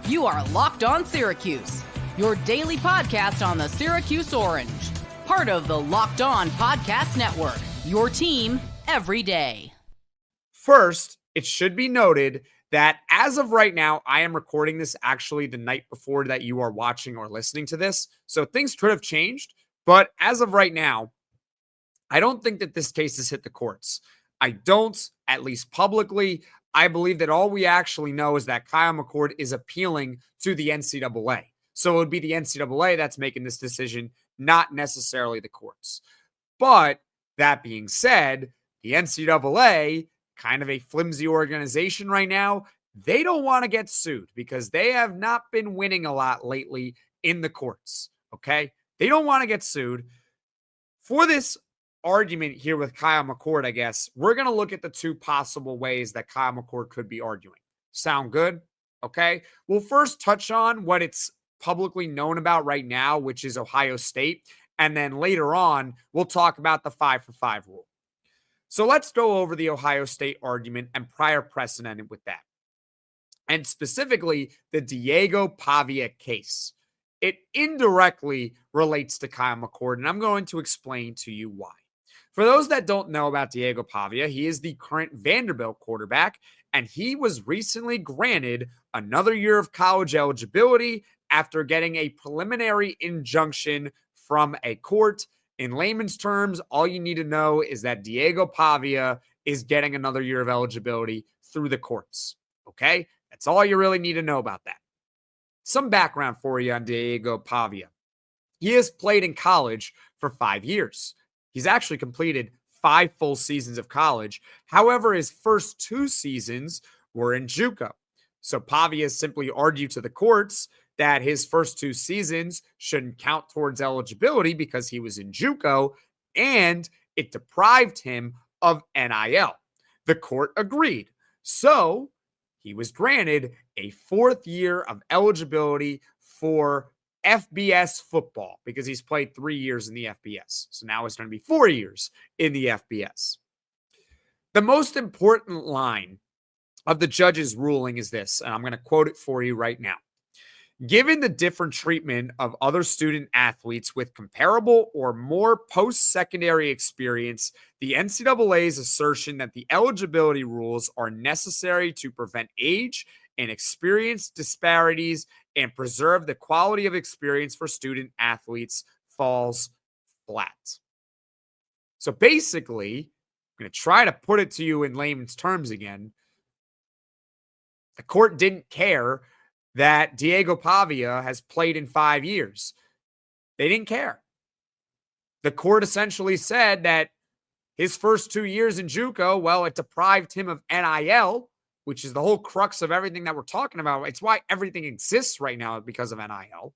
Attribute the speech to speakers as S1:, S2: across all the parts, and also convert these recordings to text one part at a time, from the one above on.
S1: You are Locked On Syracuse, your daily podcast on the Syracuse Orange. Part of the Locked On Podcast Network, your team every day.
S2: First, it should be noted that as of right now, I am recording this actually the night before that you are watching or listening to this. So things could have changed. But as of right now, I don't think that this case has hit the courts. I don't, at least publicly. I believe that all we actually know is that Kyle McCord is appealing to the NCAA. So it would be the NCAA that's making this decision, not necessarily the courts. But that being said, the NCAA, kind of a flimsy organization right now, they don't want to get sued because they have not been winning a lot lately in the courts. Okay? They don't want to get sued. For this argument here with Kyle McCord, I guess, we're going to look at the two possible ways that Kyle McCord could be arguing. Sound good? Okay. We'll first touch on what it's publicly known about right now, which is Ohio State. And then later on, we'll talk about the 5-for-5 rule. So let's go over the Ohio State argument and prior precedent with that. And specifically, the Diego Pavia case. It indirectly relates to Kyle McCord, and I'm going to explain to you why. For those that don't know about Diego Pavia, he is the current Vanderbilt quarterback, and he was recently granted another year of college eligibility after getting a preliminary injunction from a court. In layman's terms, all you need to know is that Diego Pavia is getting another year of eligibility through the courts. Okay? That's all you really need to know about that. Some background for you on Diego Pavia. He has played in college for 5 years. He's actually completed 5 full seasons of college. However, his first 2 seasons were in JUCO. So Pavia simply argued to the courts that his first 2 seasons shouldn't count towards eligibility because he was in JUCO, and it deprived him of NIL. The court agreed. So he was granted a 4th year of eligibility for FBS football because he's played 3 years in the FBS. So now it's going to be 4 years in the FBS. The most important line of the judge's ruling is this, and I'm going to quote it for you right now. Given the different treatment of other student athletes with comparable or more post-secondary experience, the NCAA's assertion that the eligibility rules are necessary to prevent age and experience disparities and preserve the quality of experience for student athletes falls flat. So basically, I'm going to try to put it to you in layman's terms again. The court didn't care that Diego Pavia has played in 5 years. They didn't care. The court essentially said that his first 2 years in JUCO, well, it deprived him of NIL, which is the whole crux of everything that we're talking about. It's why everything exists right now because of NIL.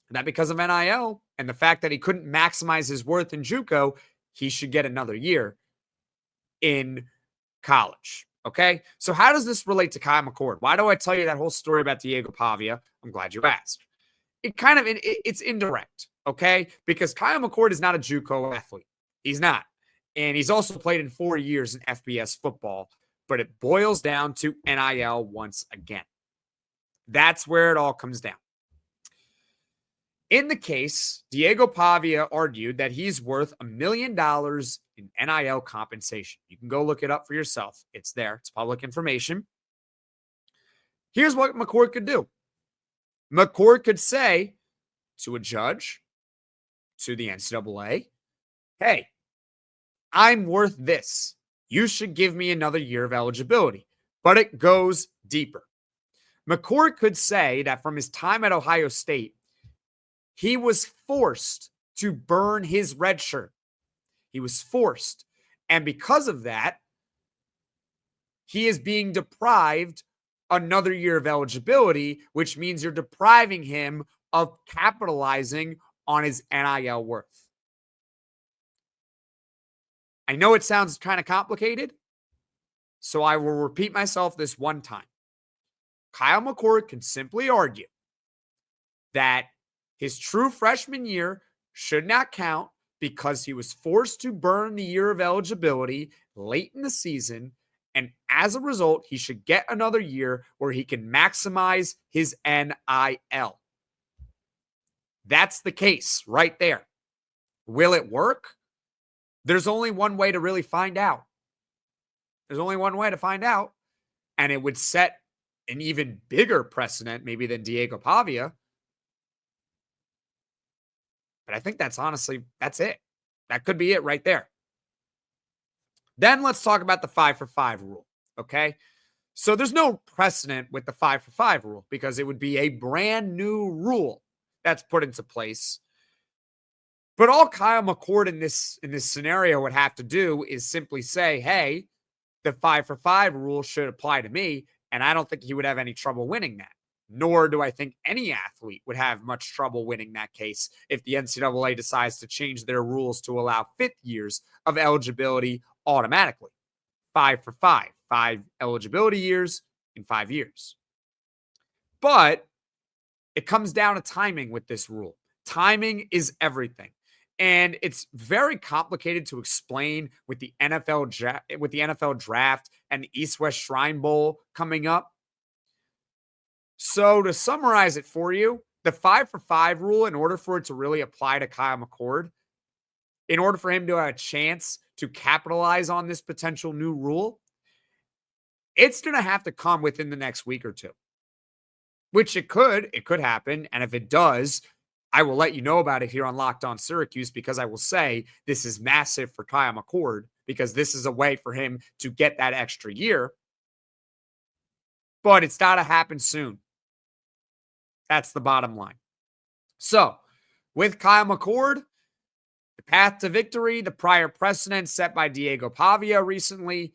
S2: And that because of NIL and the fact that he couldn't maximize his worth in JUCO, he should get another year in college. Okay, so how does this relate to Kyle McCord? Why do I tell you that whole story about Diego Pavia? I'm glad you asked. It's indirect, okay? Because Kyle McCord is not a JUCO athlete. He's not. And he's also played in 4 years in FBS football, but it boils down to NIL once again. That's where it all comes down. In the case, Diego Pavia argued that he's worth $1 million in NIL compensation. You can go look it up for yourself. It's there. It's public information. Here's what McCord could do. McCord could say to a judge, to the NCAA, hey, I'm worth this. You should give me another year of eligibility. But it goes deeper. McCord could say that from his time at Ohio State, he was forced to burn his red shirt. He was forced. And because of that, he is being deprived another year of eligibility, which means you're depriving him of capitalizing on his NIL worth. I know it sounds kind of complicated, so I will repeat myself this one time. Kyle McCord can simply argue that his true freshman year should not count because he was forced to burn the year of eligibility late in the season, And as a result, he should get another year where he can maximize his NIL. That's the case right there. Will it work? There's only one way to really find out. There's only one way to find out. And it would set an even bigger precedent, maybe than Diego Pavia. But I think that's it. That could be it right there. Then let's talk about the 5-for-5 rule. Okay. So there's no precedent with the 5-for-5 rule because it would be a brand new rule that's put into place. But all Kyle McCord in this scenario would have to do is simply say, hey, the 5-for-5 rule should apply to me. And I don't think he would have any trouble winning that. Nor do I think any athlete would have much trouble winning that case if the NCAA decides to change their rules to allow 5th years of eligibility automatically. 5-for-5, 5 eligibility years in 5 years. But it comes down to timing with this rule. Timing is everything. And it's very complicated to explain with the NFL draft and the East-West Shrine Bowl coming up. So to summarize it for you, the 5-for-5 rule, in order for it to really apply to Kyle McCord, in order for him to have a chance to capitalize on this potential new rule, it's going to have to come within the next week or two, which it could happen. And if it does, I will let you know about it here on Locked On Syracuse, because I will say this is massive for Kyle McCord because this is a way for him to get that extra year. But it's got to happen soon. That's the bottom line. So with Kyle McCord, the path to victory, the prior precedent set by Diego Pavia recently,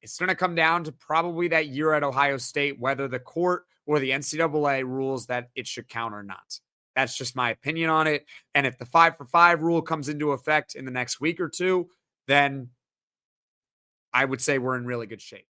S2: it's going to come down to probably that year at Ohio State, whether the court or the NCAA rules that it should count or not. That's just my opinion on it. And if the 5-for-5 rule comes into effect in the next week or two, then I would say we're in really good shape.